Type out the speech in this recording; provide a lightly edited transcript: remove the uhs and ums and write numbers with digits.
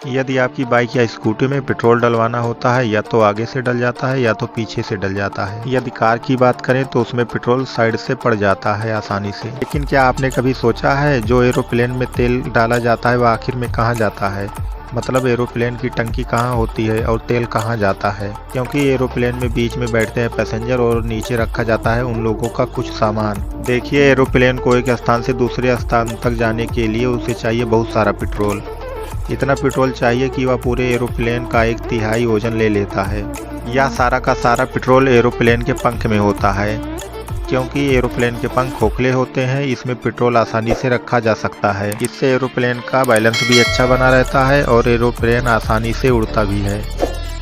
यदि आपकी बाइक या स्कूटी में पेट्रोल डलवाना होता है या तो आगे से डल जाता है या तो पीछे से डल जाता है। यदि कार की बात करें तो उसमें पेट्रोल साइड से पड़ जाता है आसानी से। लेकिन क्या आपने कभी सोचा है जो एरोप्लेन में तेल डाला जाता है वह आखिर में कहाँ जाता है? मतलब एरोप्लेन की टंकी कहाँ होती है और तेल कहाँ जाता है? क्योंकि एरोप्लेन में बीच में बैठते हैं पैसेंजर और नीचे रखा जाता है उन लोगों का कुछ सामान। देखिए, एरोप्लेन को एक स्थान से दूसरे स्थान तक जाने के लिए उसे चाहिए बहुत सारा पेट्रोल। इतना पेट्रोल चाहिए कि वह पूरे एरोप्लेन का 1/3 वजन ले लेता है। यह सारा का सारा पेट्रोल एरोप्लेन के पंख में होता है। क्योंकि एरोप्लेन के पंख खोखले होते हैं, इसमें पेट्रोल आसानी से रखा जा सकता है। इससे एरोप्लेन का बैलेंस भी अच्छा बना रहता है और एरोप्लेन आसानी से उड़ता भी है।